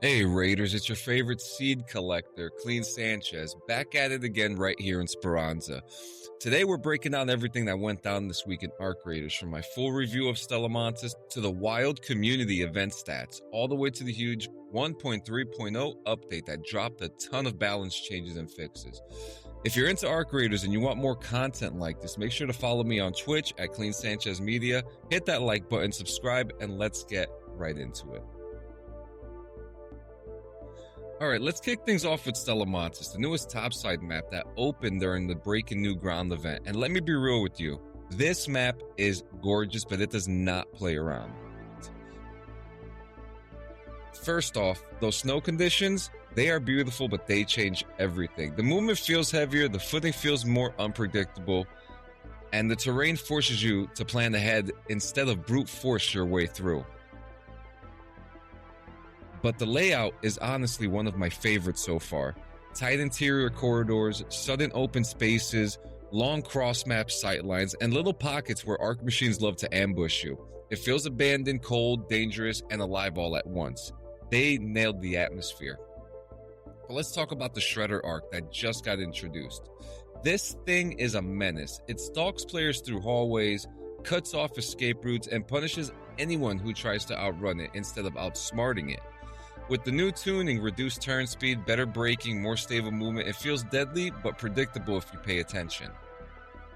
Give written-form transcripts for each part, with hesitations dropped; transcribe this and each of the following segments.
Hey Raiders, it's your favorite seed collector, Clean Sanchez, back at it again right here in Speranza. Today we're breaking down everything that went down this week in Arc Raiders, from my full review of Stella Montis to the wild community event stats, all the way to the huge 1.3.0 update that dropped a ton of balance changes and fixes. If you're into Arc Raiders and you want more content like this, make sure to follow me on Twitch at Clean Sanchez Media, hit that like button, subscribe, and let's get right into it. All right, let's kick things off with Stella Montis, the newest topside map that opened during the Breaking New Ground event. And let me be real with you, this map is gorgeous, but it does not play around. First off, those snow conditions, they are beautiful, but they change everything. The movement feels heavier, the footing feels more unpredictable, and the terrain forces you to plan ahead instead of brute force your way through. But the layout is honestly one of my favorites so far. Tight interior corridors, sudden open spaces, long cross-map sightlines, and little pockets where arc machines love to ambush you. It feels abandoned, cold, dangerous, and alive all at once. They nailed the atmosphere. But let's talk about the Shredder arc that just got introduced. This thing is a menace. It stalks players through hallways, cuts off escape routes, and punishes anyone who tries to outrun it instead of outsmarting it. With the new tuning, reduced turn speed, better braking, more stable movement, it feels deadly but predictable if you pay attention.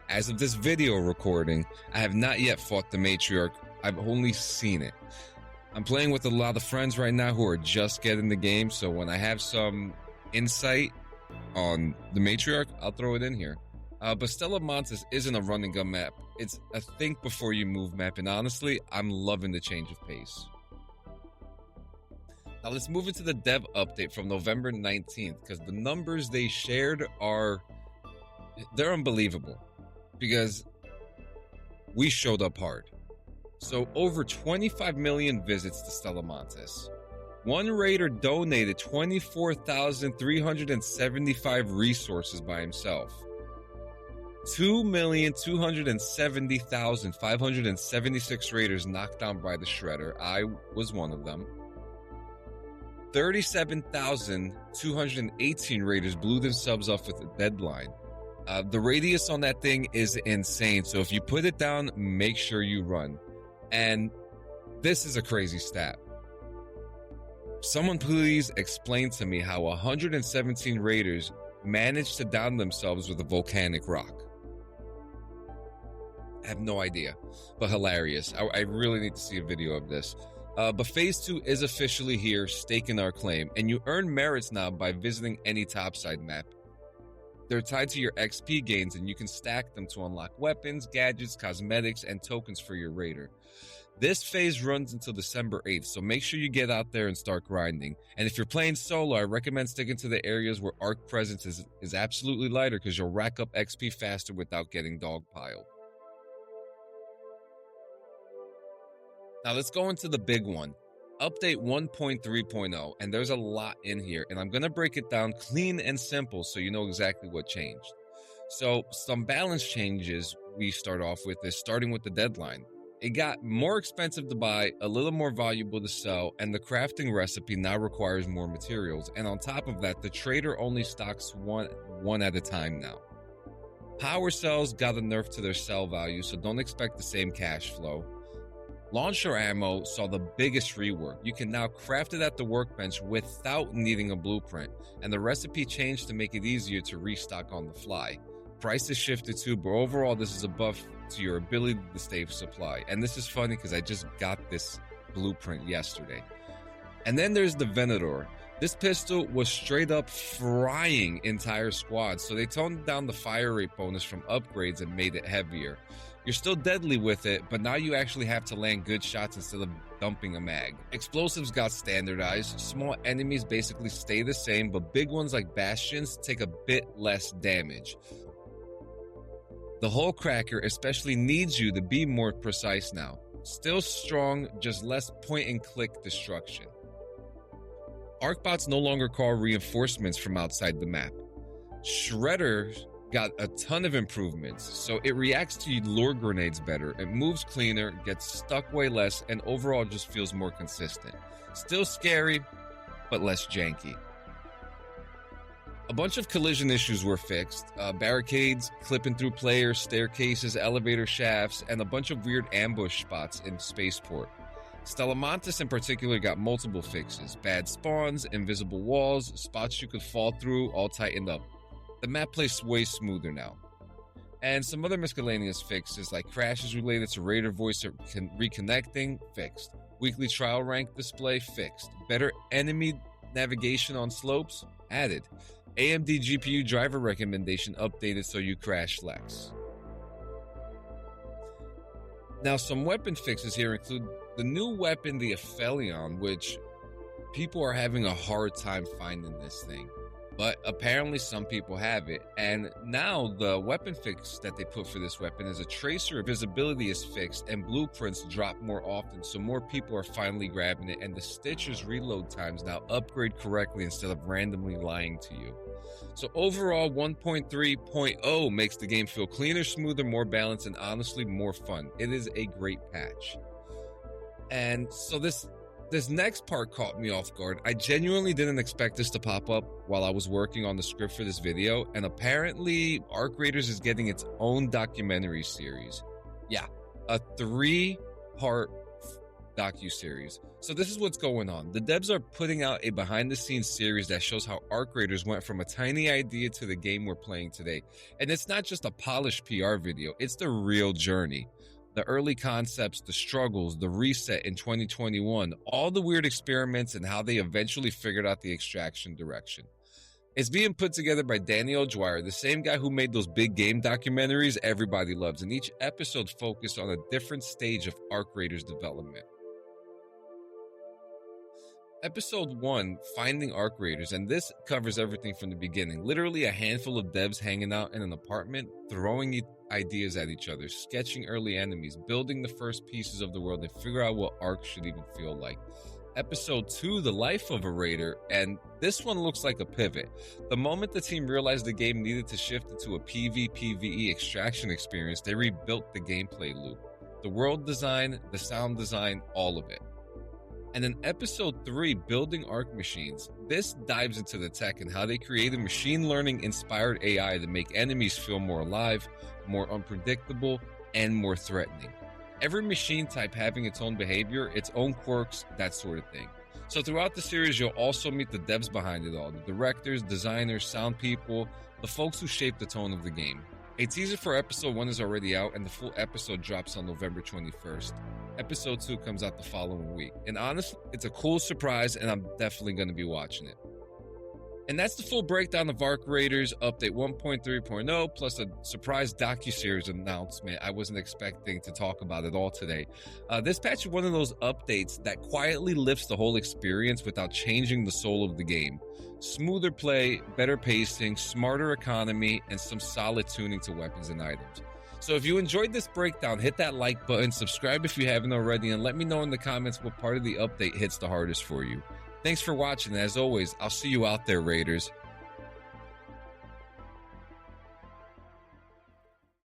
As of this video recording, I have not yet fought the Matriarch. I've only seen it. I'm playing with a lot of friends right now who are just getting the game, so when I have some insight on the Matriarch, I'll throw it in here. But Stella Montis isn't a run and gun map. It's a think before you move map, and honestly, I'm loving the change of pace. Now let's move into the dev update from November 19th, because the numbers they shared they're unbelievable, because we showed up hard. So over 25 million visits to Stella Montis. One raider donated 24,375 resources by himself. 2,270,576 raiders knocked down by the Shredder. I was one of them. 37,218 raiders blew themselves off with a deadline. The radius on that thing is insane. So if you put it down, make sure you run. And this is a crazy stat. Someone please explain to me how 117 raiders managed to down themselves with a volcanic rock. I have no idea, but hilarious. I really need to see a video of this. But Phase 2 is officially here, staking our claim, and you earn merits now by visiting any topside map. They're tied to your XP gains, and you can stack them to unlock weapons, gadgets, cosmetics, and tokens for your raider. This phase runs until December 8th, so make sure you get out there and start grinding. And if you're playing solo, I recommend sticking to the areas where Arc presence is absolutely lighter, because you'll rack up XP faster without getting dogpiled. Now let's go into the big one, update 1.3.0, and there's a lot in here, and I'm going to break it down clean and simple so you know exactly what changed. So some balance changes we start off with is starting with the deadline. It got more expensive to buy, a little more valuable to sell, and the crafting recipe now requires more materials, and on top of that, the trader only stocks one at a time now. Power cells got a nerf to their cell value, so don't expect the same cash flow. Launcher ammo saw the biggest rework. You can now craft it at the workbench without needing a blueprint, and the recipe changed to make it easier to restock on the fly. Prices shifted too, but overall this is a buff to your ability to stay supply. And this is funny because I just got this blueprint yesterday. And then there's the Venator. This pistol was straight up frying entire squads, so they toned down the fire rate bonus from upgrades and made it heavier. You're still deadly with it, but now you actually have to land good shots instead of dumping a mag. Explosives got standardized. Small enemies basically stay the same, but big ones like bastions take a bit less damage. The Hull Cracker especially needs you to be more precise now. Still strong, just less point-and-click destruction. Arcbots no longer call reinforcements from outside the map. Shredder got a ton of improvements, so it reacts to lure grenades better, it moves cleaner, gets stuck way less, and overall just feels more consistent. Still scary, but less janky. A bunch of collision issues were fixed. Barricades, clipping through players, staircases, elevator shafts, and a bunch of weird ambush spots in Spaceport. Stella Montis in particular got multiple fixes. Bad spawns, invisible walls, spots you could fall through, all tightened up. The map plays way smoother now. And some other miscellaneous fixes like crashes related to Raider voice reconnecting, fixed. Weekly trial rank display, fixed. Better enemy navigation on slopes, added. AMD GPU driver recommendation updated so you crash less. Now, some weapon fixes here include the new weapon, the Aphelion, which people are having a hard time finding this thing. But apparently some people have it. And now the weapon fix that they put for this weapon is a tracer visibility is fixed and blueprints drop more often. So more people are finally grabbing it. And the Stitcher's reload times now upgrade correctly instead of randomly lying to you. So overall, 1.3.0 makes the game feel cleaner, smoother, more balanced, and honestly more fun. It is a great patch. And so this next part caught me off guard. I genuinely didn't expect this to pop up while I was working on the script for this video, and apparently Arc Raiders is getting its own documentary series. Yeah, a 3-part docuseries. So this is what's going on. The devs are putting out a behind-the-scenes series that shows how Arc Raiders went from a tiny idea to the game we're playing today. And it's not just a polished PR video, it's the real journey. The early concepts, the struggles, the reset in 2021, all the weird experiments and how they eventually figured out the extraction direction. It's being put together by Daniel Dwyer, the same guy who made those big game documentaries everybody loves, and each episode focused on a different stage of Arc Raiders development. Episode 1, Finding Arc Raiders, and this covers everything from the beginning. Literally a handful of devs hanging out in an apartment, throwing ideas at each other, sketching early enemies, building the first pieces of the world, and figure out what Arc should even feel like. Episode 2, The Life of a Raider, and this one looks like a pivot. The moment the team realized the game needed to shift into a PvPvE extraction experience, they rebuilt the gameplay loop. The world design, the sound design, all of it. And in episode 3, Building Arc Machines, this dives into the tech and how they created machine learning inspired AI to make enemies feel more alive, more unpredictable, and more threatening. Every machine type having its own behavior, its own quirks, that sort of thing. So throughout the series, you'll also meet the devs behind it all, the directors, designers, sound people, the folks who shaped the tone of the game. A teaser for episode 1 is already out, and the full episode drops on November 21st. Episode 2 comes out the following week. And honestly, it's a cool surprise, and I'm definitely going to be watching it. And that's the full breakdown of Arc Raiders Update 1.3.0, plus a surprise docuseries announcement I wasn't expecting to talk about at all today. This patch is one of those updates that quietly lifts the whole experience without changing the soul of the game. Smoother play, better pacing, smarter economy, and some solid tuning to weapons and items. So if you enjoyed this breakdown, hit that like button, subscribe if you haven't already, and let me know in the comments what part of the update hits the hardest for you. Thanks for watching, and as always, I'll see you out there, Raiders.